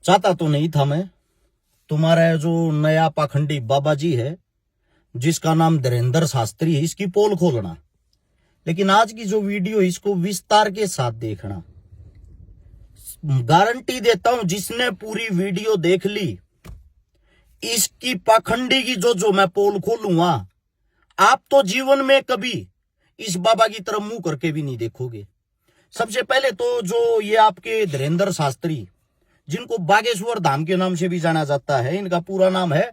चाहता तो नहीं था मैं, तुम्हारा जो नया पाखंडी बाबा जी है जिसका नाम धीरेंद्र शास्त्री है, इसकी पोल खोलना। लेकिन आज की जो वीडियो इसको विस्तार के साथ देखना। गारंटी देता हूं जिसने पूरी वीडियो देख ली, इसकी पाखंडी की जो मैं पोल खोलूंगा, आप तो जीवन में कभी इस बाबा की तरफ मुंह करके भी नहीं देखोगे। सबसे पहले तो जो ये आपके धीरेंद्र शास्त्री, जिनको बागेश्वर धाम के नाम से भी जाना जाता है, इनका पूरा नाम है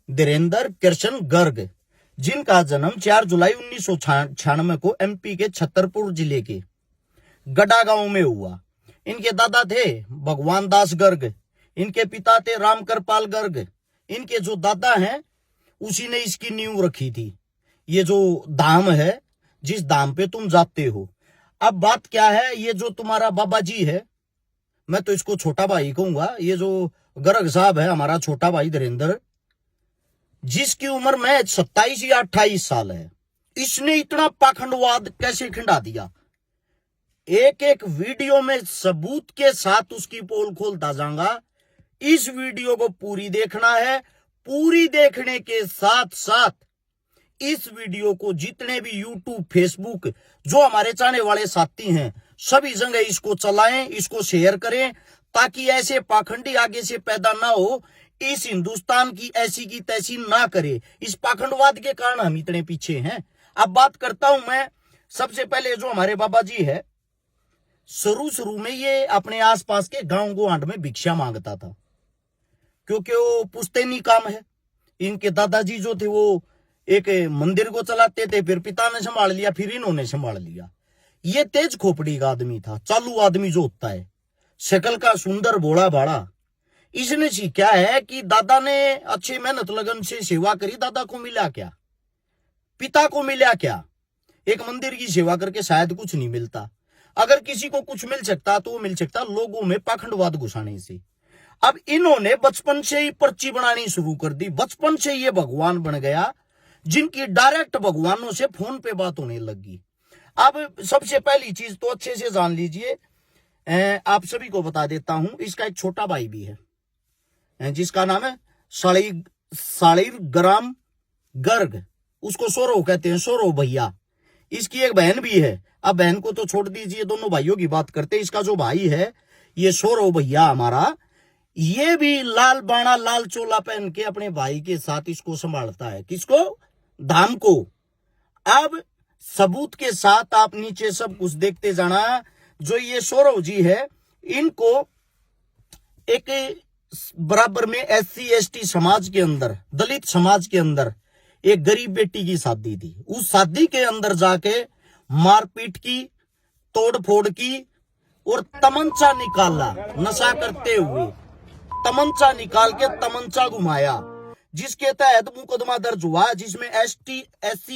धीरेंद्र कृष्ण गर्ग, जिनका जन्म 4 जुलाई 1996 को एमपी के छतरपुर जिले के गड़ा गांव में हुआ। इनके दादा थे भगवान दास गर्ग, इनके पिता थे राम कृपाल गर्ग। इनके जो दादा हैं उसी ने इसकी नींव रखी थी। ये जो धाम है, जिस धाम पे तुम जाते हो। अब बात क्या है, ये जो तुम्हारा बाबा जी है, मैं तो इसको छोटा भाई कहूंगा, ये जो गर्ग साहब है हमारा छोटा भाई धीरेंद्र, जिसकी उम्र में 27 या 28 साल है, इसने इतना पाखंडवाद कैसे खिंडा दिया। एक एक वीडियो में सबूत के साथ उसकी पोल खोलता जाऊंगा। इस वीडियो को पूरी देखना है। पूरी देखने के साथ साथ इस वीडियो को जितने भी यूट्यूब, फेसबुक, जो हमारे चाहने वाले साथी हैं, सभी जगह इसको चलाएं, इसको शेयर करें, ताकि ऐसे पाखंडी आगे से पैदा ना हो, इस हिंदुस्तान की ऐसी की तैसी ना करे। इस पाखंडवाद के कारण हम इतने पीछे हैं। अब बात करता हूं मैं। सबसे पहले जो हमारे बाबा जी है, शुरू में ये अपने आसपास के गांव गोहांड में भिक्षा मांगता था, क्योंकि वो पुश्तैनी काम है। इनके दादाजी जो थे वो एक मंदिर को चलाते थे, फिर पिता ने संभाल लिया, फिर इन्होंने संभाल लिया। ये तेज खोपड़ी का आदमी था, चालू आदमी जो होता है, शक्ल का सुंदर भोला भाड़ा। इसने सीखा है कि दादा ने अच्छी मेहनत लगन से सेवा करी, दादा को मिला क्या, पिता को मिला क्या। एक मंदिर की सेवा करके शायद कुछ नहीं मिलता। अगर किसी को कुछ मिल सकता तो वो मिल सकता लोगों में पाखंडवाद घुसाने से। अब इन्होंने बचपन से ही पर्ची बनानी शुरू कर दी। बचपन से ये भगवान बन गया, जिनकी डायरेक्ट भगवानों से फोन पे बात होने लगी। अब सबसे पहली चीज तो अच्छे से जान लीजिए, आप सभी को बता देता हूं, इसका एक छोटा भाई भी है जिसका नाम है शालिग्राम गर्ग, उसको सौरव कहते हैं, सौरव भैया। इसकी एक बहन भी है। अब बहन को तो छोड़ दीजिए, दोनों भाइयों की बात करते हैं। इसका जो भाई है ये सौरव भैया हमारा, ये भी लाल बाणा लाल चोला पहन के अपने भाई के साथ इसको संभालता है। किसको? धाम को। अब सबूत के साथ आप नीचे सब कुछ देखते जाना। जो ये सौरव जी है, इनको एक बराबर में SC ST समाज के अंदर, दलित समाज के अंदर एक गरीब बेटी की शादी थी। उस शादी के अंदर जाके मारपीट की, तोड़फोड़ की और तमंचा निकाला। नशा करते हुए तमंचा निकाल के तमंचा घुमाया, जिसके तहत मुकदमा दर्ज हुआ, जिसमें SC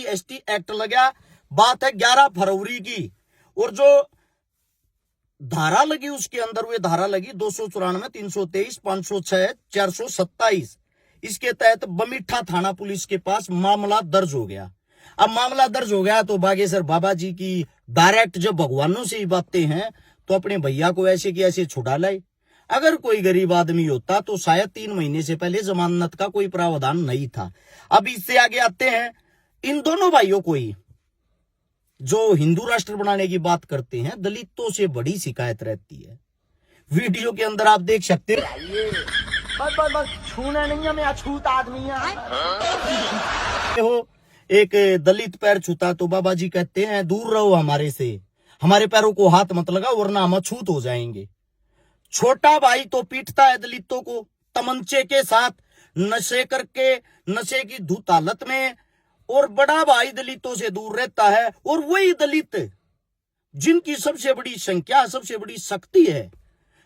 ST एक्ट लगा। बात है 11 फरवरी की। और जो धारा लगी उसके अंदर, वे धारा लगी 294, 323, 506, 427। इसके तहत बमीठा थाना पुलिस के पास मामला दर्ज हो गया। अब मामला दर्ज हो गया तो बागेश्वर बाबा जी की डायरेक्ट जब भगवानों से ही बातें हैं, तो अपने भैया को ऐसे की ऐसे छुड़ा लाए। अगर कोई गरीब आदमी होता तो शायद 3 महीने से पहले जमानत का कोई प्रावधान नहीं था। अब इससे आगे आते हैं, इन दोनों भाइयों को ही जो हिंदू राष्ट्र बनाने की बात करते हैं, दलितों से बड़ी शिकायत रहती है। वीडियो के अंदर आप देख सकते बस छूना नहीं है, मैं अछूत आदमी हो। एक दलित पैर छूता तो बाबा जी कहते हैं दूर रहो हमारे से, हमारे पैरों को हाथ मत लगाओ वरना हम अछूत हो जाएंगे। छोटा भाई तो पीटता है दलितों को तमंचे के साथ, नशे करके, नशे की धुत हालत में। और बड़ा भाई दलितों से दूर रहता है। और वही दलित जिनकी सबसे बड़ी संख्या, सबसे बड़ी शक्ति है,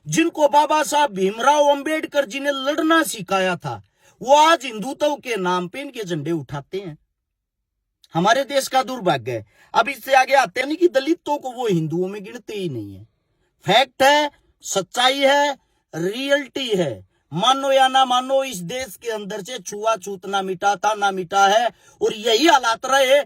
जिनको बाबा साहब भीमराव अंबेडकर जी ने लड़ना सिखाया था, वो आज हिंदुत्व के नाम पे इनके झंडे उठाते हैं। हमारे देश का दुर्भाग्य है। अब इससे आगे आते हैं कि दलितों को वो हिंदुओं में गिनते ही नहीं है। फैक्ट है, सच्चाई है, रियलिटी है। मानो या ना मानो, इस देश के अंदर से छुआछूत ना मिटा था, ना मिटा है। और यही हालात रहे।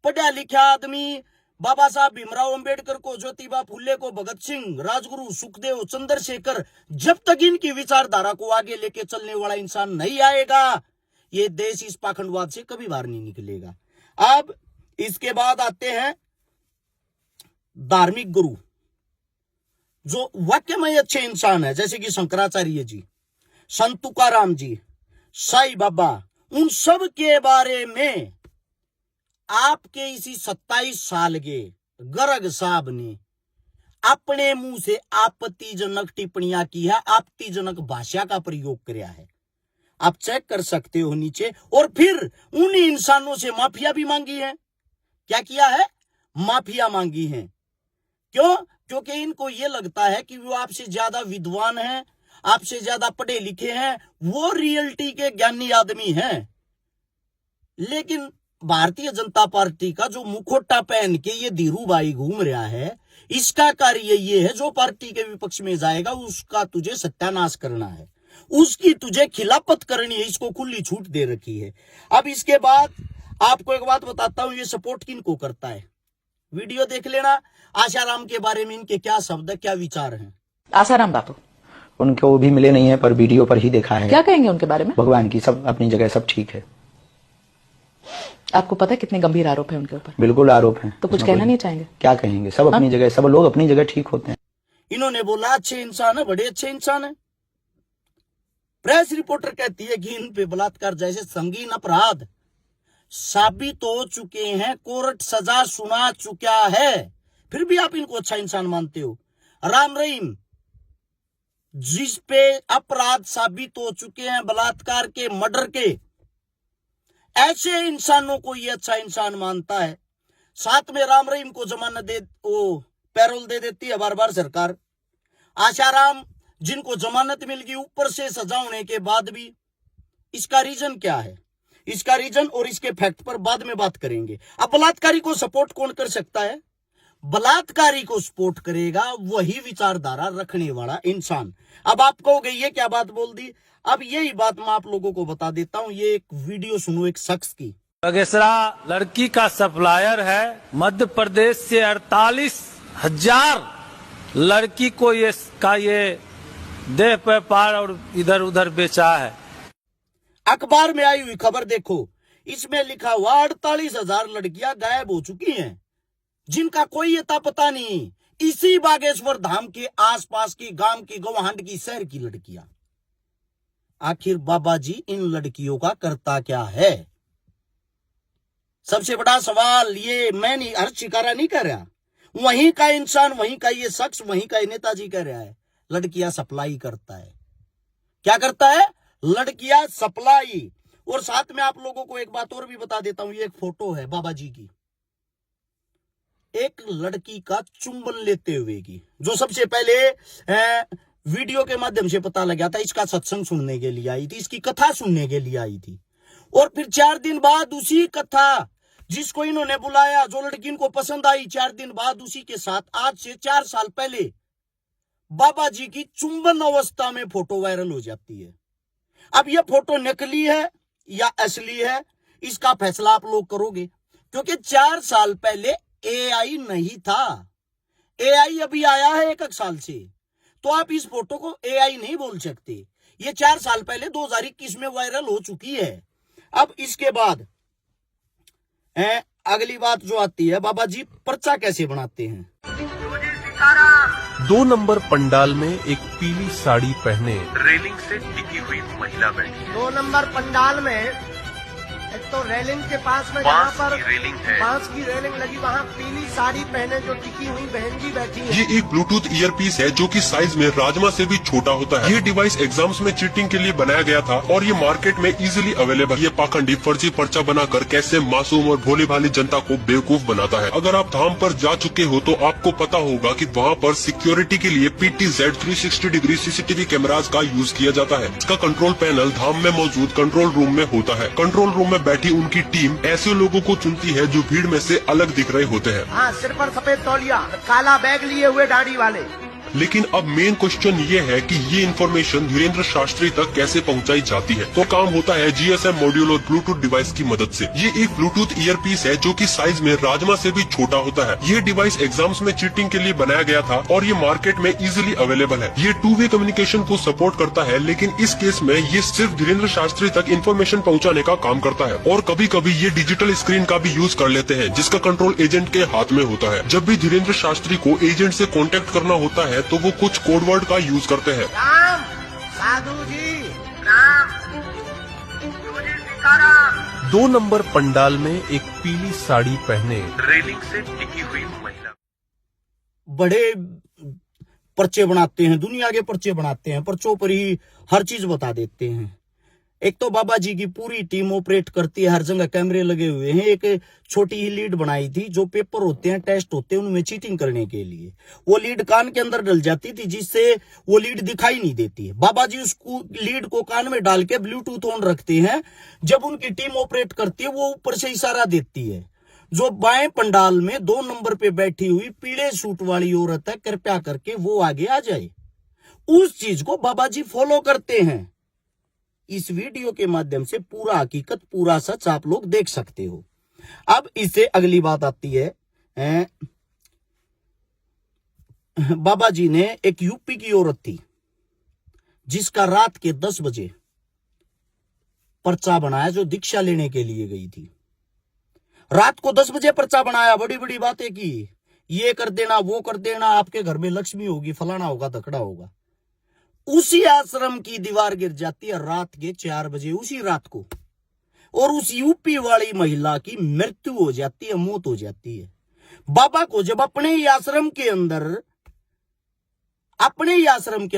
पढ़ा लिखा आदमी, बाबा साहब भीमराव अंबेडकर को, ज्योतिबा फुले को, भगत सिंह, राजगुरु, सुखदेव, चंद्रशेखर, जब तक इनकी विचारधारा को आगे लेके चलने वाला इंसान नहीं आएगा, ये देश इस पाखंडवाद से कभी बाहर नहीं निकलेगा। अब इसके बाद आते हैं धार्मिक गुरु, जो वाक्य में अच्छे इंसान है, जैसे कि शंकराचार्य जी, संत तुकाराम जी, साईं बाबा, उन सब के बारे में आपके इसी 27 साल के गर्ग साहब ने अपने मुंह से आपत्तिजनक टिप्पणियां की है, आपत्तिजनक भाषा का प्रयोग किया है। आप चेक कर सकते हो नीचे। और फिर उन्हीं इंसानों से माफिया भी मांगी है। क्या किया है? माफिया मांगी है। क्यों? क्योंकि इनको यह लगता है कि वो आपसे ज्यादा विद्वान हैं, आपसे ज्यादा पढ़े लिखे हैं, वो रियलिटी के ज्ञानी आदमी हैं। लेकिन भारतीय जनता पार्टी का जो मुखोटा पहन के ये धीरू भाई घूम रहा है, इसका कार्य ये है, जो पार्टी के विपक्ष में जाएगा उसका तुझे सत्यानाश करना है, उसकी तुझे खिलाफत करनी है। इसको खुली छूट दे रखी है। अब इसके बाद आपको एक बात बताता हूं, ये सपोर्ट किनको करता है, वीडियो देख लेना। आशाराम के बारे में इनके क्या शब्द है, क्या विचार हैं। आसाराम बापू, उनको भी मिले नहीं है, पर वीडियो पर ही देखा है। क्या कहेंगे उनके बारे में? भगवान की सब अपनी जगह सब ठीक है। आपको पता है कितने गंभीर आरोप है उनके ऊपर? बिल्कुल आरोप है। तो कुछ कहना नहीं चाहेंगे? क्या कहेंगे, सब अपनी जगह, सब लोग अपनी जगह ठीक होते हैं। इन्होंने बोला अच्छे इंसान है, बड़े अच्छे इंसान है। प्रेस रिपोर्टर कहती है कि इन पे बलात्कार जैसे संगीन अपराध साबित हो चुके हैं, कोर्ट सजा सुना चुका है, फिर भी आप इनको अच्छा इंसान मानते हो। राम रहीम, जिस पे अपराध साबित हो चुके हैं, बलात्कार के, मर्डर के, ऐसे इंसानों को ये अच्छा इंसान मानता है। साथ में राम रहीम को जमानत दे, वो पैरोल दे देती है बार बार सरकार। आशाराम जिनको जमानत मिल गई, ऊपर से सजा होने के बाद भी, इसका रीजन क्या है? इसका रीजन और इसके फैक्ट पर बाद में बात करेंगे। अब बलात्कारी को सपोर्ट कौन कर सकता है? बलात्कारी को सपोर्ट करेगा वही विचारधारा रखने वाला इंसान। अब आप कहोगे ये क्या बात बोल दी? अब यही बात मैं आप लोगों को बता देता हूं। ये एक वीडियो सुनो एक शख्स की। बगेसरा लड़की का सप्लायर है। मध्य प्रदेश से 48,000 लड़की को ये देह व्यापार और इधर उधर बेचा है। अखबार में आई हुई खबर देखो, इसमें लिखा हुआ 48,000 लड़कियां गायब हो चुकी हैं, जिनका कोई अता पता नहीं। इसी बागेश्वर धाम के आसपास की, गांव की, गवाहंड की, शहर की लड़कियां। आखिर बाबा जी इन लड़कियों का करता क्या है? सबसे बड़ा सवाल ये मैं नहीं, हर शिकारा नहीं कर रहा, वहीं का इंसान, वहीं का ये शख्स, वहीं का ये नेताजी कह रहा है, लड़कियां सप्लाई करता है। क्या करता है? लड़कियां सप्लाई। और साथ में आप लोगों को एक बात और भी बता देता हूं, ये एक फोटो है बाबा जी की, एक लड़की का चुंबन लेते हुए की, जो सबसे पहले वीडियो के माध्यम से पता लगा था। इसका सत्संग सुनने के लिए आई थी, इसकी कथा सुनने के लिए आई थी। और फिर 4 दिन बाद उसी कथा, जिसको इन्होंने बुलाया, जो लड़की इनको पसंद आई, 4 दिन बाद उसी के साथ आज से 4 साल पहले बाबा जी की चुंबन अवस्था में फोटो वायरल हो जाती है। अब यह फोटो नकली है या असली है, इसका फैसला आप लोग करोगे, क्योंकि 4 साल पहले एआई नहीं था। एआई अभी आया है 1 साल से, तो आप इस फोटो को एआई नहीं बोल सकते। ये 4 साल पहले 2021 में वायरल हो चुकी है। अब इसके बाद अगली बात जो आती है, बाबा जी पर्चा कैसे बनाते हैं? 2 नंबर पंडाल में एक पीली साड़ी पहने रेलिंग से टिकी हुई महिला बैठी। 2 नंबर पंडाल में एक तो रेलिंग के पास में जहाँ पर रेलिंग है, बांस की रेलिंग लगी, वहाँ पीली साड़ी पहने जो टिकी हुई बहन जी बैठी है। ये एक ब्लूटूथ ईयरपीस है जो कि साइज में राजमा से भी छोटा होता है। ये डिवाइस एग्जाम्स में चीटिंग के लिए बनाया गया था और ये मार्केट में इजीली अवेलेबल। ये पाखंडी फर्जी पर्चा बनाकर कैसे मासूम और भोली भाली जनता को बेवकूफ बनाता है। अगर आप धाम पर जा चुके हो तो आपको पता होगा कि वहाँ पर सिक्योरिटी के लिए PTZ 360 डिग्री CCTV कैमराज का यूज किया जाता है। इसका कंट्रोल पैनल धाम में मौजूद कंट्रोल रूम में होता है। कंट्रोल रूम में बैठी उनकी टीम ऐसे लोगों को चुनती है जो भीड़ में से अलग दिख रहे होते हैं। हाँ, सिर पर सफेद तौलिया, काला बैग लिए हुए दाढ़ी वाले। लेकिन अब मेन क्वेश्चन ये है कि ये इन्फॉर्मेशन धीरेन्द्र शास्त्री तक कैसे पहुंचाई जाती है। तो काम होता है GSM मॉड्यूल और ब्लूटूथ डिवाइस की मदद से। ये एक ब्लूटूथ ईयरपीस है जो कि साइज में राजमा से भी छोटा होता है। ये डिवाइस एग्जाम्स में चीटिंग के लिए बनाया गया था और ये मार्केट में इजीली अवेलेबल है। ये 2-वे कम्युनिकेशन को सपोर्ट करता है, लेकिन इस केस में ये सिर्फ धीरेन्द्र शास्त्री तक इन्फॉर्मेशन पहुँचाने का काम करता है। और कभी कभी ये डिजिटल स्क्रीन का भी यूज कर लेते हैं, जिसका कंट्रोल एजेंट के हाथ में होता है। जब भी धीरेन्द्र शास्त्री को एजेंट से कांटेक्ट करना होता है तो वो कुछ कोड वर्ड का यूज करते हैं। राम, साधु जी, राम, तुझे सीताराम। 2 नंबर पंडाल में एक पीली साड़ी पहने रेलिंग से टिकी हुई महिला। बड़े पर्चे बनाते हैं, दुनिया के पर्चे बनाते हैं, पर्चों पर ही हर चीज बता देते हैं। एक तो बाबा जी की पूरी टीम ऑपरेट करती है, हर जगह कैमरे लगे हुए हैं। एक छोटी ही लीड बनाई थी, जो पेपर होते हैं, टेस्ट होते हैं, उनमें चीटिंग करने के लिए वो लीड कान के अंदर डल जाती थी, जिससे वो लीड दिखाई नहीं देती है। बाबा जी उसको लीड को कान में डाल के ब्लूटूथ ऑन रखते हैं। जब उनकी टीम ऑपरेट करती है, वो ऊपर से इशारा देती है। जो बाएं पंडाल में 2 नंबर पे बैठी हुई पीले सूट वाली औरत है, कृपया करके वो आगे आ जाए। उस चीज को बाबा जी फॉलो करते हैं। इस वीडियो के माध्यम से पूरा हकीकत, पूरा सच आप लोग देख सकते हो। अब इससे अगली बात आती है, बाबा जी ने एक यूपी की औरत थी जिसका रात के 10 बजे पर्चा बनाया, जो दीक्षा लेने के लिए गई थी। रात को 10 बजे पर्चा बनाया, बड़ी बड़ी बातें की, ये कर देना, वो कर देना, आपके घर में लक्ष्मी होगी, फलाना होगा, धकड़ा होगा। उसी आश्रम की दीवार गिर जाती है रात के 4 बजे, उसी रात को, और उस यूपी वाली महिला की मृत्यु हो जाती है, मौत हो जाती है। बाबा को जब अपने ही आश्रम के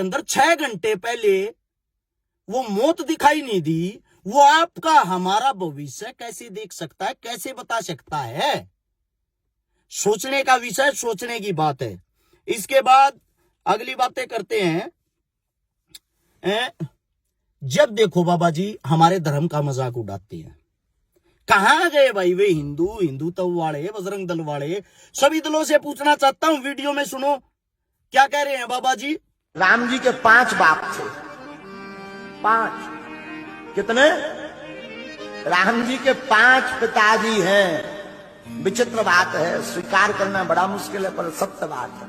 अंदर 6 घंटे पहले वो मौत दिखाई नहीं दी, वो आपका हमारा भविष्य कैसे देख सकता है, कैसे बता सकता है? सोचने का विषय, सोचने की बात है। इसके बाद अगली बातें करते हैं। जब देखो बाबा जी हमारे धर्म का मजाक उड़ाते हैं। कहां गए भाई वे हिंदुत्व वाले, बजरंग दल वाले? सभी दलों से पूछना चाहता हूं, वीडियो में सुनो क्या कह रहे हैं बाबा जी। राम जी के 5 बाप थे। 5 कितने? राम जी के 5 पिताजी हैं। विचित्र बात है, स्वीकार करना बड़ा मुश्किल है, पर सत्य बात है।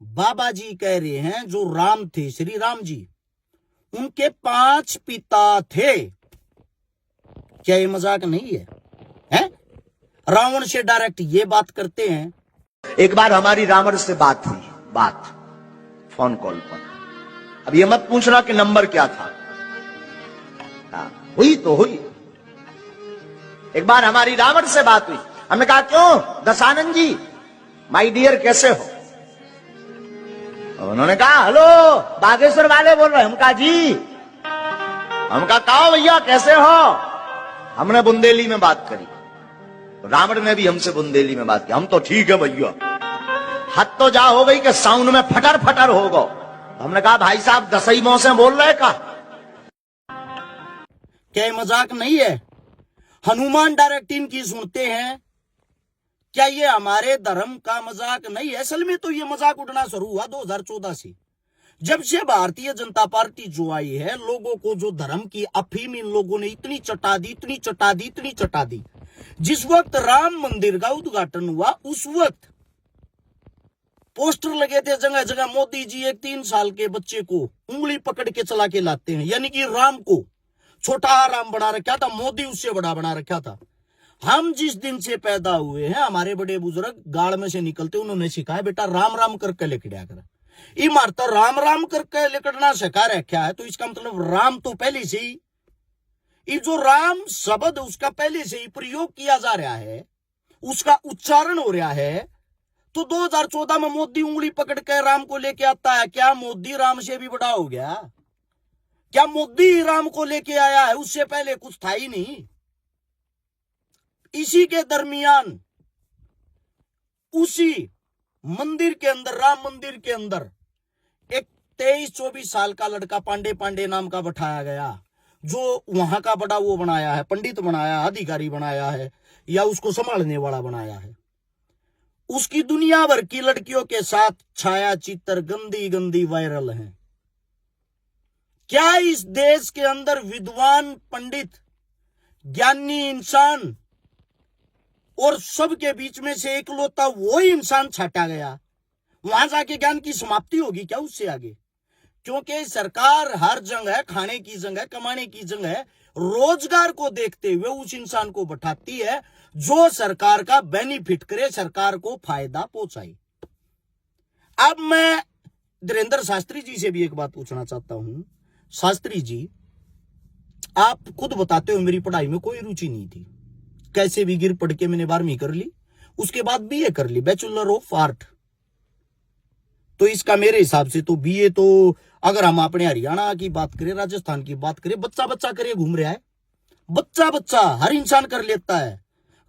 बाबा जी कह रहे हैं जो राम थे, श्री राम जी, उनके 5 पिता थे। क्या ये मजाक नहीं है? रावण से डायरेक्ट ये बात करते हैं। एक बार हमारी रावण से बात हुई, फोन कॉल पर। अब ये मत पूछना कि नंबर क्या था, हुई तो हुई। एक बार हमारी रावण से बात हुई, हमने कहा क्यों दशानंद जी, माय डियर कैसे हो? उन्होंने कहा हेलो बागेश्वर वाले बोल रहे हैं। हम कहा जी। हम कहा भैया कैसे हो? हमने बुंदेली में बात करी, रावण ने भी हमसे बुंदेली में बात की। हम तो ठीक है भैया। हद तो जा हो गई कि साउंड में फटर फटर हो गो। हमने कहा भाई साहब दसई मौ से बोल रहे का? क्या ये मजाक नहीं है? हनुमान डायरेक्ट इनकी सुनते हैं। क्या ये हमारे धर्म का मजाक नहीं है? असल में तो ये मजाक उड़ना शुरू हुआ 2014 से, जब से भारतीय जनता पार्टी जो आई है। लोगों को जो धर्म की अफीम इन लोगों ने इतनी चटा दी। जिस वक्त राम मंदिर का उद्घाटन हुआ, उस वक्त पोस्टर लगे थे जगह जगह। मोदी जी एक 3 साल के बच्चे को उंगली पकड़ के चला के लाते हैं, यानी कि राम को छोटा राम बना रखा था, मोदी उससे बड़ा बना रखा था। हम जिस दिन से पैदा हुए हैं, हमारे बड़े बुजुर्ग गाड़ में से निकलते उन्होंने सिखाया बेटा राम राम करके लिखड़ा कर। इमारत राम राम करके लिखना सिखा रखा है, तो इसका मतलब राम तो पहले से ही, ये जो राम शब्द उसका पहले से ही प्रयोग किया जा रहा है, उसका उच्चारण हो रहा है। तो 2014 में मोदी उंगली पकड़ के राम को लेके आता है। क्या मोदी राम से भी बड़ा हो गया? क्या मोदी राम को लेके आया है? उससे पहले कुछ था ही नहीं। इसी के दरमियान उसी मंदिर के अंदर, राम मंदिर के अंदर, एक 23-24 साल का लड़का पांडे नाम का बैठाया गया, जो वहां का बड़ा वो बनाया है, पंडित बनाया, अधिकारी बनाया है, या उसको संभालने वाला बनाया है। उसकी दुनिया भर की लड़कियों के साथ छाया चित्र गंदी गंदी वायरल हैं। क्या इस देश के अंदर विद्वान पंडित ज्ञानी इंसान और सबके बीच में से एकलौता वो इंसान छाटा गया, वहां जाके ज्ञान की समाप्ति होगी क्या उससे आगे? क्योंकि सरकार हर जगह खाने की जगह, कमाने की जगह, रोजगार को देखते हुए उस इंसान को बैठाती है जो सरकार का बेनिफिट करे, सरकार को फायदा पहुंचाए। अब मैं धीरेन्द्र शास्त्री जी से भी एक बात पूछना चाहता हूं। शास्त्री जी, आप खुद बताते हो मेरी पढ़ाई में कोई रुचि नहीं थी, कैसे भी गिर पढ़ के मैंने 12वीं कर ली, उसके बाद बीए कर ली, बैचलर ऑफ आर्ट। तो इसका मेरे हिसाब से तो बीए तो अगर हम अपने हरियाणा की बात करें, राजस्थान की बात करें, बच्चा बच्चा करे घूम रहा है, बच्चा बच्चा हर इंसान कर लेता है,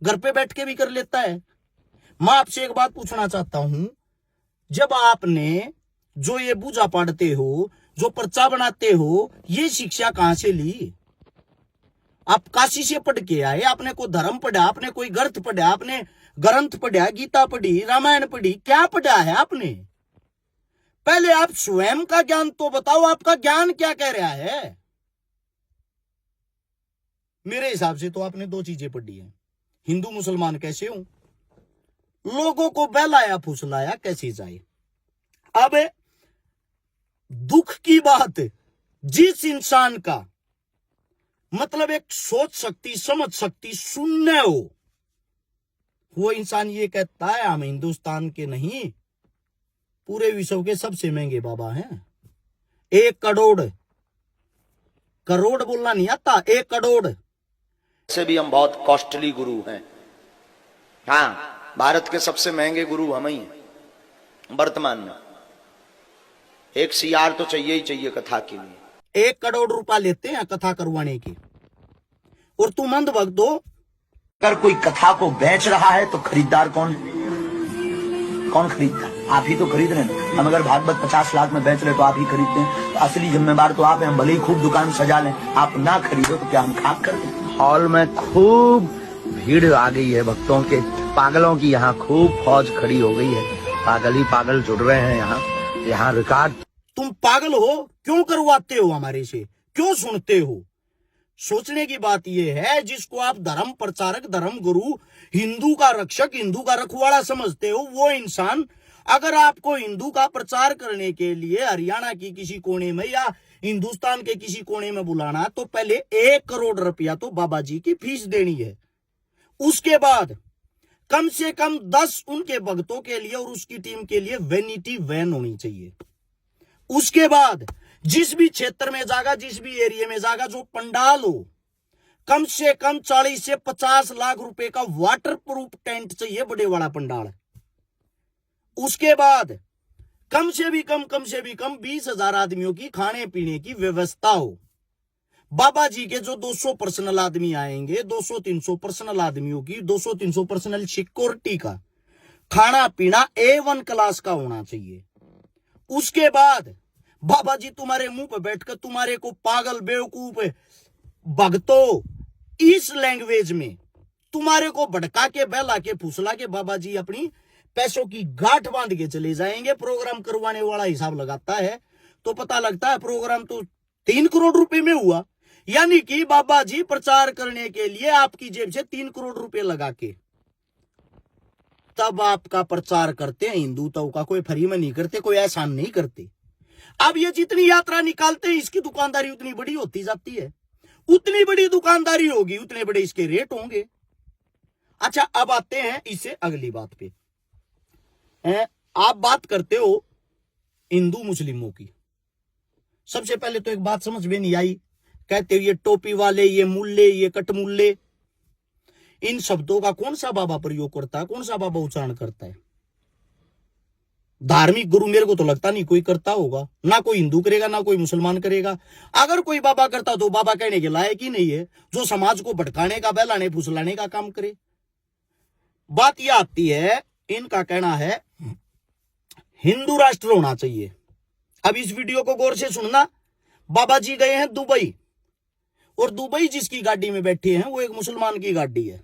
घर पे बैठ के भी कर लेता है। मैं आपसे एक बात पूछना चाहता हूं, जब आपने जो ये पूजा पढ़ते हो, जो पर्चा बनाते हो, ये शिक्षा कहां से ली? आप काशी से पढ़ के आए? आपने कोई धर्म पढ़ा, आपने कोई ग्रंथ पढ़ा, आपने ग्रंथ पढ़ा, गीता पढ़ी, रामायण पढ़ी, क्या पढ़ा है आपने? पहले आप स्वयं का ज्ञान तो बताओ, आपका ज्ञान क्या कह रहा है? मेरे हिसाब से तो आपने दो चीजें पढ़ी है, हिंदू मुसलमान कैसे हो, लोगों को बहलाया फुसलाया कैसे जाए। अब दुख की बात, जिस इंसान का मतलब एक सोच शक्ति, समझ शक्ति शून्य हो, वो इंसान ये कहता है हम हिंदुस्तान के नहीं, पूरे विश्व के सबसे महंगे बाबा हैं। 1 करोड़, करोड़ बोलना नहीं आता, 1 करोड़ से भी हम बहुत कॉस्टली गुरु हैं। हाँ, भारत के सबसे महंगे गुरु हम ही हैं वर्तमान में। एक सीआर तो चाहिए ही चाहिए कथा के लिए। 1 करोड़ रुपया लेते हैं कथा करवाने के, और तुम अंधभक्त हो। अगर कोई कथा को बेच रहा है तो खरीदार कौन है? कौन खरीदता है? आप ही तो खरीद रहे हैं। हम अगर भागवत 50 लाख में बेच रहे तो आप ही खरीदते हैं, तो असली जिम्मेदार तो आप हैं। हम भले ही खूब दुकान सजा लें, आप ना खरीदो तो क्या हम खाक कर दें? हॉल में खूब भीड़ आ गई है भक्तों के, पागलों की यहाँ खूब फौज खड़ी हो गई है, पागल ही पागल जुड़ रहे हैं यहाँ रिकॉर्ड। तुम पागल हो, क्यों करवाते हो हमारे से, क्यों सुनते हो? सोचने की बात यह है, जिसको आप धर्म प्रचारक, धर्म गुरु, हिंदू का रक्षक, हिंदू का रखवाला समझते हो, वो इंसान अगर आपको हिंदू का प्रचार करने के लिए हरियाणा की किसी कोने में या हिंदुस्तान के किसी कोने में बुलाना, तो पहले 1 करोड़ रुपया तो बाबा जी की फीस देनी है। उसके बाद कम से कम 10 उनके भक्तों के लिए और उसकी टीम के लिए वैनिटी वैन होनी चाहिए। उसके बाद जिस भी क्षेत्र में जागा, जिस भी एरिया में जागा, जो पंडाल हो, कम से कम 40 से 50 लाख रुपए का वाटर प्रूफ टेंट चाहिए, बड़े वाला पंडाल। उसके बाद कम से भी कम 20,000 आदमियों की खाने पीने की व्यवस्था हो। बाबा जी के जो 200 पर्सनल आदमी आएंगे, 200-300 पर्सनल आदमियों की 200-300 पर्सनल सिक्योरिटी का खाना पीना A1 क्लास का होना चाहिए। उसके बाद बाबा जी तुम्हारे मुंह पे बैठकर तुम्हारे को पागल, बेवकूफ, भक्तों, इस लैंग्वेज में तुम्हारे को भड़का के, बहला के, फुसला के बाबा जी अपनी पैसों की गांठ बांध के चले जाएंगे। प्रोग्राम करवाने वाला हिसाब लगाता है तो पता लगता है प्रोग्राम तो 3 करोड़ रुपए में हुआ। यानी कि बाबा जी प्रचार करने के लिए आपकी जेब से 3 करोड़ रुपए लगा के तब आपका प्रचार करते हैं। हिंदुत्व का कोई फ्री में नहीं करते, कोई एहसान नहीं करते। अब ये जितनी यात्रा निकालते हैं, इसकी दुकानदारी उतनी बड़ी होती जाती है। उतनी बड़ी दुकानदारी होगी, उतने बड़े इसके रेट होंगे। अच्छा, अब आते हैं इससे अगली बात पे। आप बात करते हो हिंदू मुस्लिमों की। सबसे पहले तो एक बात समझ में नहीं आई, कहते हो ये टोपी वाले, ये मुल्ले, ये कटमुल्ले, इन शब्दों का कौन सा बाबा प्रयोग करता है, कौन सा बाबा उच्चारण करता है? धार्मिक गुरु मेरे को तो लगता नहीं कोई करता होगा, ना कोई हिंदू करेगा ना कोई मुसलमान करेगा। अगर कोई बाबा करता तो बाबा कहने के लायक ही नहीं है, जो समाज को भटकाने का, बहलाने फुसलाने का काम करे। बात यह आती है, इनका कहना है हिंदू राष्ट्र होना चाहिए। अब इस वीडियो को गौर से सुनना। बाबा जी गए हैं दुबई, और दुबई जिसकी गाड़ी में बैठे हैं वो एक मुसलमान की गाड़ी है।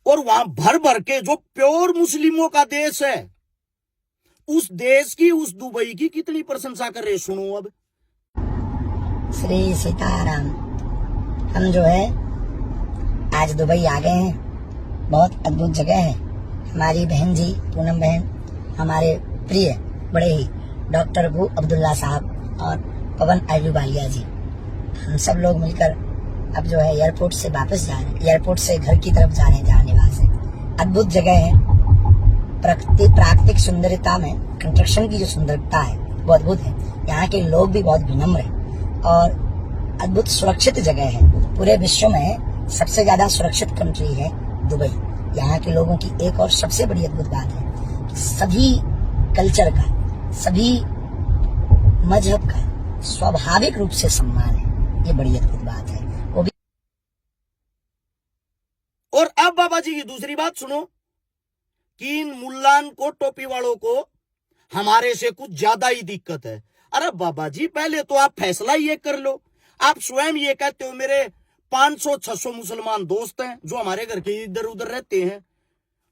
और वहां भर भर के जो प्योर मुस्लिमों का देश है, उस देश की, उस दुबई की कितनी प्रशंसा कर रहे, सुनो अब। श्री सीताराम। हम जो है आज दुबई आ गए हैं। बहुत अद्भुत जगह है। हमारी बहन जी पूनम बहन, हमारे प्रिय बड़े ही डॉक्टर अबू अब्दुल्ला साहब और पवन अहलूवालिया जी, हम सब लोग मिलकर अब जो है एयरपोर्ट से वापस जा रहे हैं, एयरपोर्ट से घर की तरफ जा रहे हैं जहाँ निवास है। अद्भुत जगह है। प्राकृतिक सुंदरता में कंस्ट्रक्शन की जो सुंदरता है वो अद्भुत है। यहाँ के लोग भी बहुत विनम्र हैं और अद्भुत सुरक्षित जगह है। पूरे विश्व में सबसे ज्यादा सुरक्षित कंट्री है दुबई। यहाँ के लोगों की एक और सबसे बड़ी अद्भुत बात है कि सभी कल्चर का, सभी मजहब का स्वाभाविक रूप से सम्मान है। ये बड़ी अद्भुत बात है। वो भी। और अब बाबा जी की दूसरी बात सुनो कि इन मुल्लान को, टोपी वालों को हमारे से कुछ ज्यादा ही दिक्कत है। अरे बाबा जी, पहले तो आप फैसला ये कर लो। आप स्वयं ये कहते हो मेरे 500-600 मुसलमान दोस्त हैं जो हमारे घर के इधर उधर रहते हैं।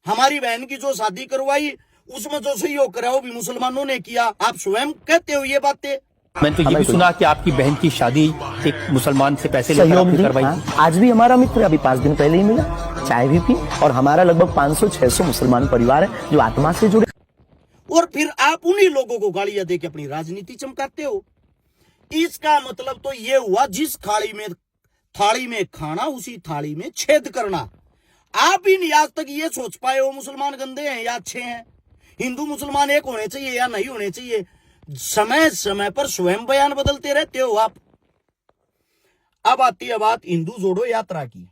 हमारी बहन की जो शादी करवाई उसमें जो सहयोग करा वो भी मुसलमानों ने किया। आप स्वयं कहते हो ये बातें। मैंने तो ये भी सुना कि आपकी बहन की शादी एक मुसलमान से पैसे लेकर सहयोग आपने दी। करवाई। हाँ, आज भी हमारा मित्र अभी 5 दिन पहले ही मिला, चाय भी पी, और हमारा लगभग 500-600 मुसलमान परिवार है जो आत्मा से जुड़े। और फिर आप उन्हीं लोगों को गालियां देके अपनी राजनीति चमकाते हो। इसका मतलब तो ये हुआ जिस थाली में खाना उसी थाली में छेद करना। आप ही नहीं आज तक ये सोच पाए हो मुसलमान गंदे हैं या अच्छे हैं, हिंदू मुसलमान एक होने चाहिए या नहीं होने चाहिए। समय समय पर स्वयं बयान बदलते रहते हो आप। अब आती है बात हिंदू जोड़ो यात्रा की।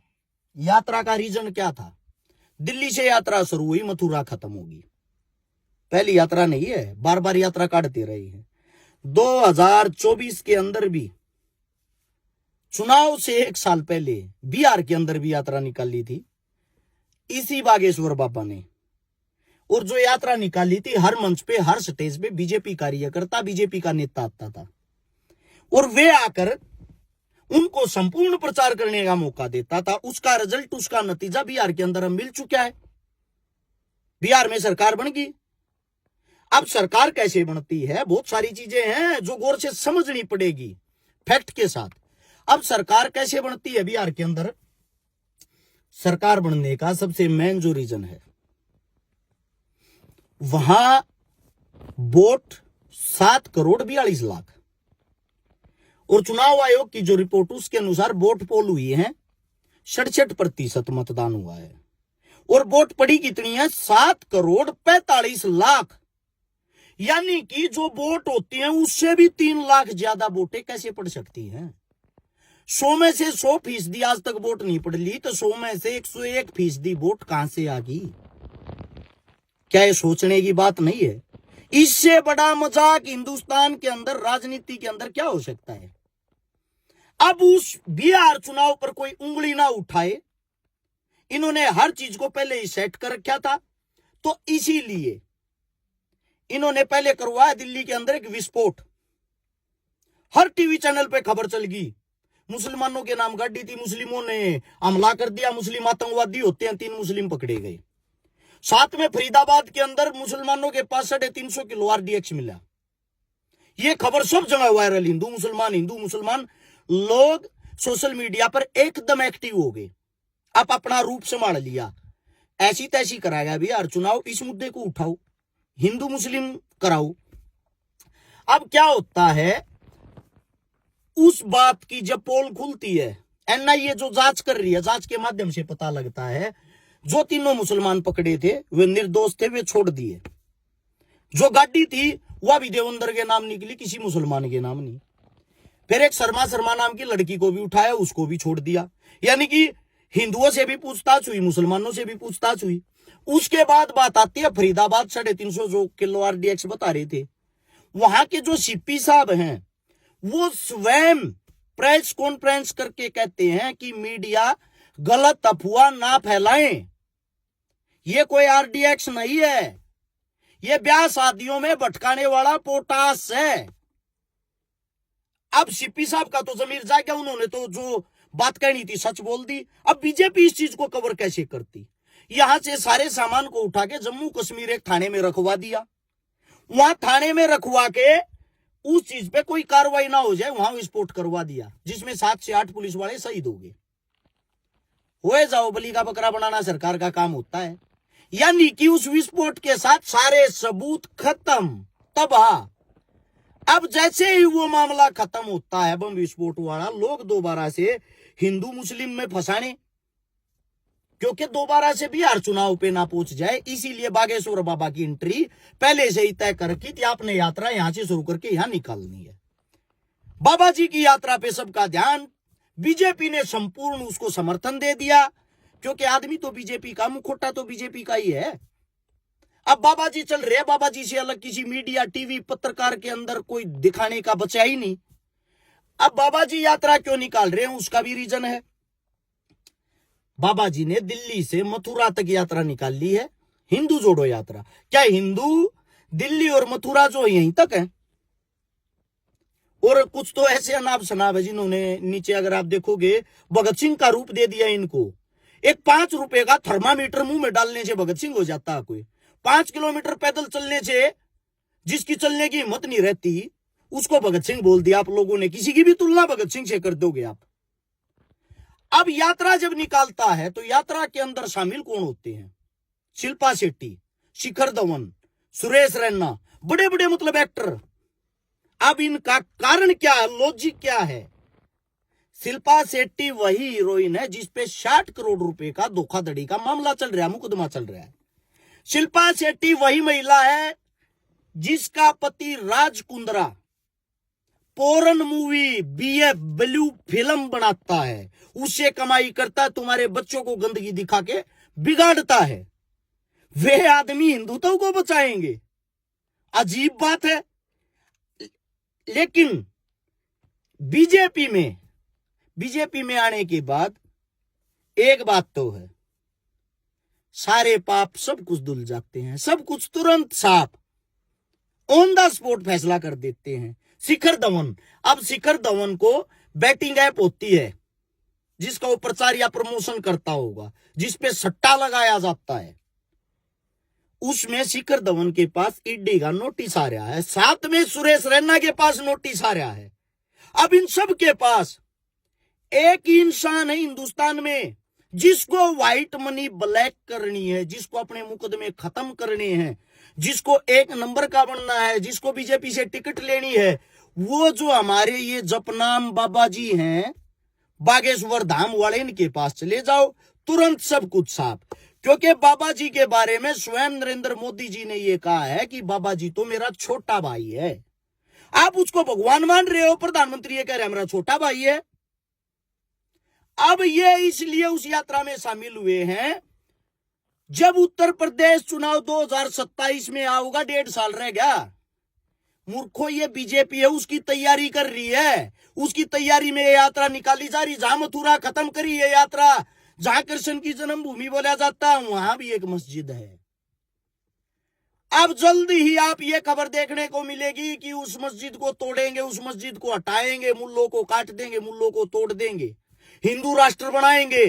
यात्रा का रीजन क्या था? दिल्ली से यात्रा शुरू हुई, मथुरा खत्म होगी। पहली यात्रा नहीं है, बार बार यात्रा काटते रही है। 2024 के अंदर भी, चुनाव से 1 साल पहले बिहार के अंदर भी यात्रा निकाली थी इसी बागेश्वर बाबा ने। और जो यात्रा निकाली थी, हर मंच पे, हर स्टेज पे बीजेपी कार्यकर्ता, बीजेपी का नेता आता था और वे आकर उनको संपूर्ण प्रचार करने का मौका देता था। उसका रिजल्ट, उसका नतीजा बिहार के अंदर मिल चुका है। बिहार में सरकार बन गई। अब सरकार कैसे बनती है, बहुत सारी चीजें हैं जो गौर से समझनी पड़ेगी फैक्ट के साथ। अब सरकार कैसे बनती है बिहार के अंदर? सरकार बनने का सबसे मेन जो रीजन है, वहां वोट 7,42,00,000 और चुनाव आयोग की जो रिपोर्ट उसके अनुसार वोट पोल हुई है 67% मतदान हुआ है। और वोट पड़ी कितनी है? 7,45,00,000। यानी कि जो वोट होती हैं उससे भी 3 लाख ज्यादा वोटें कैसे पड़ सकती हैं? 100 में से 100% आज तक वोट नहीं पड़ ली, तो 100 में से 101% वोट कहां से आ गई? क्या ये सोचने की बात नहीं है? इससे बड़ा मजाक हिंदुस्तान के अंदर, राजनीति के अंदर क्या हो सकता है? अब उस बिहार चुनाव पर कोई उंगली ना उठाए, इन्होंने हर चीज को पहले ही सेट कर रखा था। तो इसीलिए इन्होंने पहले करवाया दिल्ली के अंदर एक विस्फोट। हर टीवी चैनल पे खबर चल गई, मुसलमानों के नाम गाड़ी थी, मुस्लिमों ने हमला कर दिया, मुस्लिम आतंकवादी होते हैं, 3 मुस्लिम पकड़े गए। साथ में फरीदाबाद के अंदर मुसलमानों के पास 350 किलो RDX मिला। ये खबर सब जगह वायरल। हिंदू मुसलमान लोग सोशल मीडिया पर एकदम एक्टिव हो गए। अब अपना रूप संभाल लिया। ऐसी तैसी कराया बिहार चुनाव, इस मुद्दे को उठाओ, हिंदू मुस्लिम कराओ। अब क्या होता है, उस बात की जब पोल खुलती है, NIA जो जांच कर रही है, जांच के माध्यम से पता लगता है जो 3 मुसलमान पकड़े थे वे निर्दोष थे, वे छोड़ दिए। जो गाड़ी थी वह भी देवेंद्र के नाम निकली, किसी मुसलमान के नाम नहीं। फिर एक शर्मा नाम की लड़की को भी उठाया, उसको भी छोड़ दिया। यानी कि हिंदुओं से भी पूछताछ हुई, मुसलमानों से भी पूछताछ हुई। उसके बाद बात आती है फरीदाबाद 350 किलो RDX बता रहे थे। वहां के जो CP साहब हैं वो स्वयं प्रेस कॉन्फ्रेंस करके कहते हैं कि मीडिया गलत अफवाह ना फैलाएं, ये कोई RDX नहीं है, ये ब्याह शादियों में भटकाने वाला पोटास है। अब CP साहब का तो जमीर जाएगा, उन्होंने तो जो बात कहनी थी सच बोल दी। अब बीजेपी इस चीज को कवर कैसे करती? यहां से सारे सामान को उठा के जम्मू कश्मीर एक थाने में रखवा दिया। वहां थाने में रखवा के उस चीज पे कोई कार्रवाई ना हो जाए वहां विस्फोट करवा दिया, जिसमें 7 से 8 पुलिस वाले शहीद हो गए। होए जाओ बलि का बकरा बनाना सरकार का काम होता है। यानी कि उस विस्फोट के साथ सारे सबूत खत्म, तबाह। अब जैसे ही वो मामला खत्म होता है बम विस्फोट वाला, लोग दोबारा से हिंदू मुस्लिम में फंसाने, क्योंकि दोबारा से बिहार चुनाव पे ना पहुंच जाए, इसीलिए बागेश्वर बाबा की एंट्री पहले से ही तय कर रखी थी। आपने यात्रा यहां से शुरू करके यहां निकालनी है। बाबा जी की यात्रा पे सबका ध्यान, बीजेपी ने संपूर्ण उसको समर्थन दे दिया, क्योंकि आदमी तो बीजेपी का, मुखोटा तो बीजेपी का ही है। अब बाबा जी चल रहे, बाबा जी से अलग किसी मीडिया, टीवी, पत्रकार के अंदर कोई दिखाने का बचा ही नहीं। अब बाबा जी यात्रा क्यों निकाल रहे हैं उसका भी रीजन है। बाबा जी ने दिल्ली से मथुरा तक यात्रा निकाल ली है, हिंदू जोड़ो यात्रा। क्या हिंदू दिल्ली और मथुरा जो यहीं तक है? और कुछ तो ऐसे अनाप शनाप है जिन्होंने नीचे अगर आप देखोगे भगत सिंह का रूप दे दिया इनको। एक 5 रुपए का थर्मामीटर मुंह में डालने से भगत सिंह हो जाता है कोई। 5 किलोमीटर पैदल चलने से जिसकी चलने की हिम्मत नहीं रहती उसको भगत सिंह बोल दिया आप लोगों ने। किसी की भी तुलना भगत सिंह से कर दोगे आप। अब यात्रा जब निकालता है तो यात्रा के अंदर शामिल कौन होते हैं? शिल्पा शेट्टी, शिखर धवन, सुरेश रैना, बड़े बड़े मतलब एक्टर। अब इनका कारण क्या है, लॉजिक क्या है? शिल्पा शेट्टी वही हीरोइन है जिसपे 60 करोड़ रुपए का धोखाधड़ी का मामला चल रहा है, मुकदमा चल रहा है। शिल्पा शेट्टी वही महिला है जिसका पति Raj Kundra porn movie BF blue film बनाता है, उससे कमाई करता है, तुम्हारे बच्चों को गंदगी दिखा के बिगाड़ता है। वे आदमी हिंदुत्व को बचाएंगे? अजीब बात है। लेकिन बीजेपी में आने के बाद एक बात तो है, सारे पाप सब कुछ धुल जाते हैं, सब कुछ तुरंत साफ ऑन द स्पॉट फैसला कर देते हैं। शिखर धवन, अब शिखर धवन को बैटिंग ऐप होती है जिसका वो प्रचार या प्रमोशन करता होगा, जिसपे सट्टा लगाया जाता है, उसमें शिखर धवन के पास ईडी का नोटिस आ रहा है, साथ में सुरेश रैना के पास नोटिस आ रहा है। अब इन सब के पास एक ही इंसान है हिंदुस्तान में जिसको व्हाइट मनी ब्लैक करनी है, जिसको अपने मुकदमे खत्म करने हैं, जिसको 1 नंबर का बनना है, जिसको बीजेपी से टिकट लेनी है। वो जो हमारे ये जपनाम बाबा जी हैं बागेश्वर धाम वाले, इनके पास चले जाओ, तुरंत सब कुछ साफ। क्योंकि बाबा जी के बारे में स्वयं नरेंद्र मोदी जी ने ये कहा है कि बाबा जी तो मेरा छोटा भाई है। आप उसको भगवान मान रहे हो, प्रधानमंत्री ये कह रहे हैं मेरा छोटा भाई है। अब ये इसलिए उस यात्रा में शामिल हुए हैं, जब उत्तर प्रदेश चुनाव 2027 में आओगा, 1.5 साल रह गया। मूर्खो, ये बीजेपी है, उसकी तैयारी कर रही है। उसकी तैयारी में ये यात्रा निकाली जा रही। जहां मथुरा खत्म करी ये यात्रा, जहां कृष्ण की जन्मभूमि बोला जाता है, वहां भी एक मस्जिद है। अब जल्दी ही आप ये खबर देखने को मिलेगी कि उस मस्जिद को तोड़ेंगे, उस मस्जिद को हटाएंगे, मुल्लों को काट देंगे, मुल्लों को तोड़ देंगे, हिंदू राष्ट्र बनाएंगे।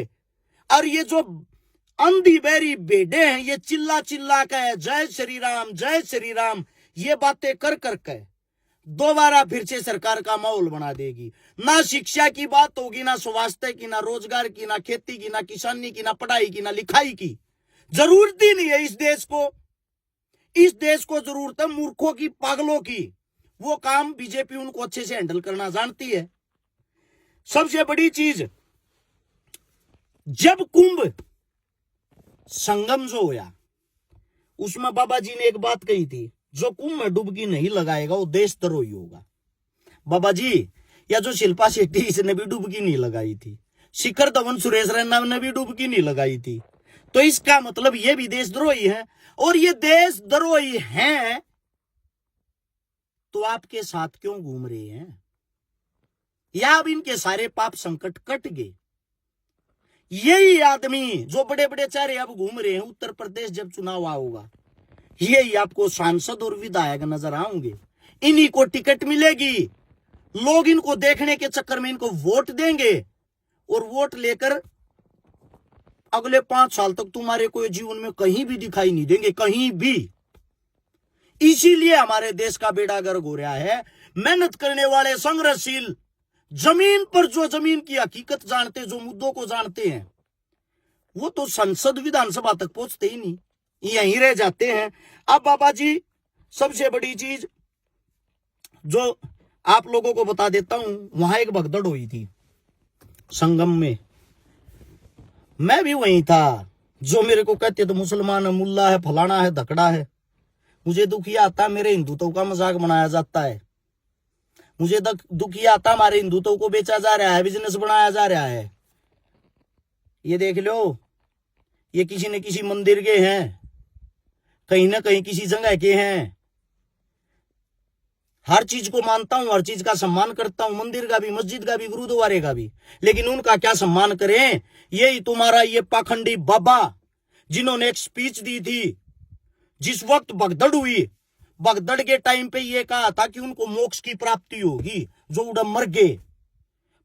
और ये जो अंधी बहरी बेड़े हैं, ये चिल्ला चिल्ला के जय श्री राम, जय श्री राम, ये बातें कर करके दोबारा फिर से सरकार का माहौल बना देगी। ना शिक्षा की बात होगी, ना स्वास्थ्य की, ना रोजगार की, ना खेती की, ना किसानी की, ना पढ़ाई की, ना लिखाई की। जरूरत ही नहीं है इस देश को। इस देश को जरूरत है मूर्खों की, पागलों की। वो काम बीजेपी उनको अच्छे से हैंडल करना जानती है। सबसे बड़ी चीज, जब कुंभ संगम जो होया, उसमें बाबा जी ने एक बात कही थी, जो कुंभ में डुबकी नहीं लगाएगा वो देशद्रोही होगा। बाबा जी, या जो शिल्पा शेट्टी, इसने भी डुबकी नहीं लगाई थी, शिखर धवन, सुरेश रैना ने भी डुबकी नहीं लगाई थी, तो इसका मतलब ये भी देशद्रोही है। और ये देशद्रोही हैं तो आपके साथ क्यों घूम रहे हैं? या अब इनके सारे पाप संकट कट गए? यही आदमी जो बड़े बड़े चेहरे अब घूम रहे हैं, उत्तर प्रदेश जब चुनाव होगा, यही आपको सांसद और विधायक नजर आएंगे। इन्हीं को टिकट मिलेगी, लोग इनको देखने के चक्कर में इनको वोट देंगे और वोट लेकर अगले 5 साल तक तुम्हारे को जीवन में कहीं भी दिखाई नहीं देंगे, कहीं भी। इसीलिए हमारे देश का बेड़ा गर्क हो रहा है। मेहनत करने वाले संघर्षशील, जमीन पर जो जमीन की हकीकत जानते, जो मुद्दों को जानते हैं, वो तो संसद विधानसभा तक पहुंचते ही नहीं, यहीं रह जाते हैं। अब बाबा जी, सबसे बड़ी चीज जो आप लोगों को बता देता हूं, वहां एक भगदड़ हुई थी संगम में, मैं भी वहीं था। जो मेरे को कहते तो मुसलमान है, मुल्ला है, फलाना है, धकड़ा है, मुझे दुख ये आता मेरे हिंदुत्व का मजाक बनाया जाता है। मुझे दुख ये आता हमारे हिंदुत्व को बेचा जा रहा है, बिजनेस बनाया जा रहा है। ये देख लो, ये किसी न किसी मंदिर के हैं, कहीं ना कहीं किसी जगह के हैं। हर चीज को मानता हूं, हर चीज का सम्मान करता हूं, मंदिर का भी, मस्जिद का भी, गुरुद्वारे का भी, लेकिन उनका क्या सम्मान करें? यही तुम्हारा ये पाखंडी बाबा जिन्होंने एक स्पीच दी थी, जिस वक्त भगदड़ हुई, भगदड़ के टाइम पे ये कहा था कि उनको मोक्ष की प्राप्ति होगी, जो उड़े मर गए।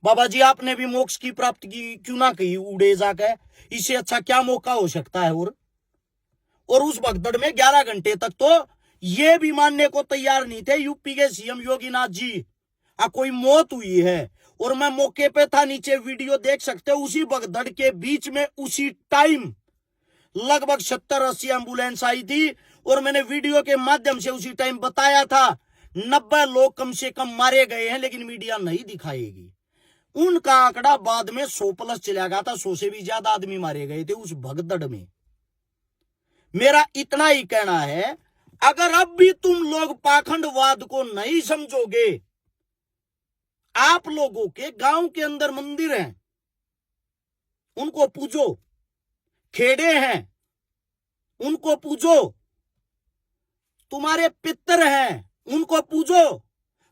बाबा जी, आपने भी मोक्ष की प्राप्ति की क्यों ना कही उड़े जाकर? इससे अच्छा क्या मौका हो सकता है? और उस भगदड़ में 11 घंटे तक तो ये भी मानने को तैयार नहीं थे यूपी के सीएम योगीनाथ जी कोई मौत हुई है। और मैं मौके पे था, नीचे वीडियो देख सकते हो। उसी भगदड़ के बीच में उसी टाइम लगभग 70-80 एम्बुलेंस आई थी, और मैंने वीडियो के माध्यम से उसी टाइम बताया था 90 लोग कम से कम मारे गए हैं, लेकिन मीडिया नहीं दिखाएगी। उनका आंकड़ा बाद में 100+ चला गया था, 100 से भी ज्यादा आदमी मारे गए थे उस भगदड़ में। मेरा इतना ही कहना है, अगर अब भी तुम लोग पाखंडवाद को नहीं समझोगे, आप लोगों के गांव के अंदर मंदिर हैं, उनको पूजो, खेड़े हैं, उनको पूजो, तुम्हारे पितर हैं, उनको पूजो,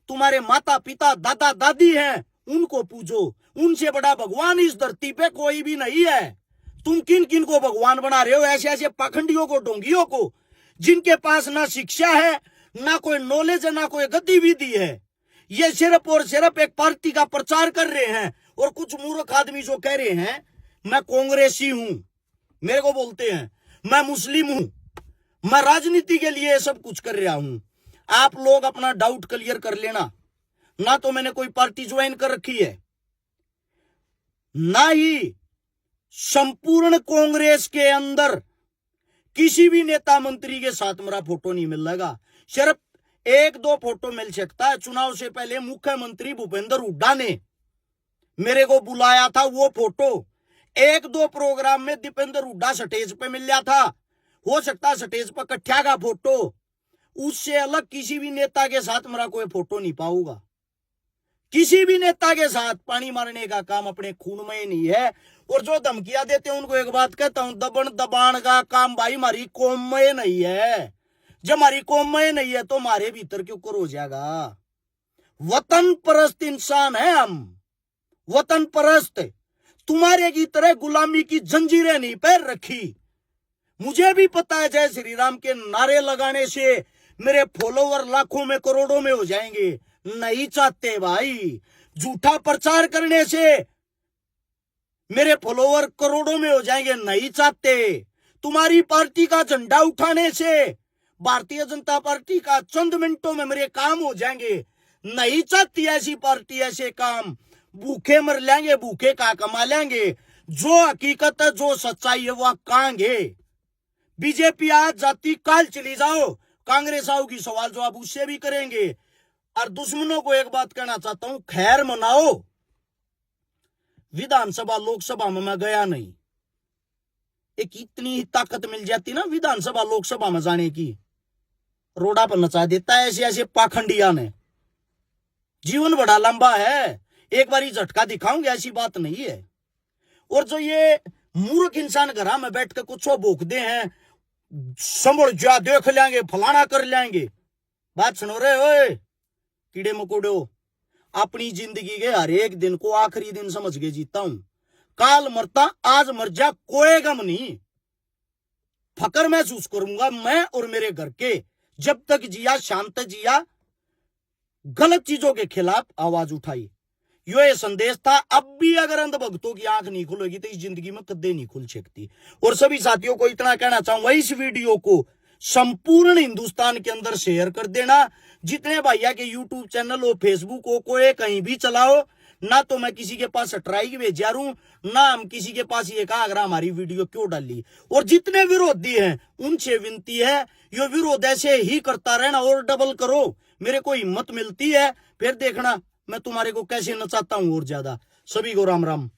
तुम्हारे माता पिता दादा दादी हैं, उनको पूजो। उनसे बड़ा भगवान इस धरती पे कोई भी नहीं है। तुम किन किन को भगवान बना रहे हो? ऐसे ऐसे पाखंडियों को, ढोंगियों को, जिनके पास ना शिक्षा है, ना कोई नॉलेज है, ना कोई गतिविधि है। ये सिर्फ और सिर्फ एक पार्टी का प्रचार कर रहे हैं। और कुछ मूर्ख आदमी जो कह रहे हैं मैं कांग्रेसी हूं, मेरे को बोलते हैं मैं मुस्लिम हूं, मैं राजनीति के लिए सब कुछ कर रहा हूं। आप लोग अपना डाउट क्लियर कर लेना। ना तो मैंने कोई पार्टी ज्वाइन कर रखी है, ना ही संपूर्ण कांग्रेस के अंदर किसी भी नेता मंत्री के साथ मेरा फोटो नहीं मिलेगा। सिर्फ 1-2 फोटो मिल सकता है। चुनाव से पहले मुख्यमंत्री भूपेंद्र हुड्डा ने मेरे को बुलाया था, वो फोटो 1-2 प्रोग्राम में दीपेंद्र हुड्डा स्टेज पे मिल गया था। हो सकता है स्टेज पर कट्ठा का फोटो, उससे अलग किसी भी नेता के साथ मेरा कोई फोटो नहीं पाऊंगा। किसी भी नेता के साथ पानी मारने का काम अपने खून में नहीं है। और जो धमकियां देते हैं उनको एक बात कहता हूं, दबन दबान का काम भाई हमारी कौम में नहीं है। जब हमारी कौम में नहीं है तो हमारे भीतर क्यों कर हो जाएगा? वतन परस्त इंसान है हम, वतन परस्त। तुम्हारे की तरह गुलामी की जंजीरें नहीं पैर रखी। मुझे भी पता है जय श्री राम के नारे लगाने से मेरे फॉलोवर लाखों में करोड़ों में हो जाएंगे। नहीं चाहते भाई। झूठा प्रचार करने से मेरे फॉलोवर करोड़ों में हो जाएंगे, नहीं चाहते। तुम्हारी पार्टी का झंडा उठाने से भारतीय जनता पार्टी का चंद मिनटों में मेरे काम हो जाएंगे, नहीं चाहती ऐसी पार्टी ऐसे काम। भूखे मर लेंगे, भूखे का कमा लेंगे। जो हकीकत है, जो सच्चाई है वह कहांगे। बीजेपी आज जाती, काल चली जाओ, कांग्रेस आओगी, सवाल जवाब उससे भी करेंगे। और दुश्मनों को एक बात कहना चाहता हूं, खैर मनाओ। विधानसभा लोकसभा में मैं गया नहीं। एक इतनी ही ताकत मिल जाती ना विधानसभा लोकसभा में जाने की, रोड़ा पर नचा देता है ऐसे ऐसे पाखंडिया ने। जीवन बड़ा लंबा है, एक बार ही झटका दिखाऊंगे, ऐसी बात नहीं है। और जो ये मूर्ख इंसान घर में बैठ कर कुछ भूखते हैं, संभल जा, देख लेंगे, फलाना कर लेंगे, बात सुनो रे ओए कीड़े मकोड़ो। अपनी जिंदगी के हर एक दिन को आखिरी दिन समझ के जीता हूं। काल मरता, आज मर जा, कोई गम नहीं। फकर महसूस करूंगा मैं और मेरे घर के, जब तक जिया, शांत जिया, गलत चीजों के खिलाफ आवाज उठाई। ये संदेश था। अब भी अगर अंधभक्तों की आंख नहीं खुलेगी तो इस जिंदगी में कदे नहीं खुल सकती। और सभी साथियों को इतना कहना चाहूंगा, इस वीडियो को संपूर्ण हिंदुस्तान के अंदर शेयर कर देना। जितने भैया के यूट्यूब चैनल हो, फेसबुक हो, कोई कहीं भी चलाओ ना, तो मैं किसी के पास स्ट्राइक भेजा रू ना हम किसी के पास ये कहा अगर हमारी वीडियो क्यों डाली। और जितने विरोधी हैं उनसे विनती है, ये विरोध ऐसे ही करता रहना और डबल करो। मेरे को हिम्मत मिलती है फिर देखना मैं तुम्हारे को कैसे नचाता हूं और ज्यादा। सभी को राम राम।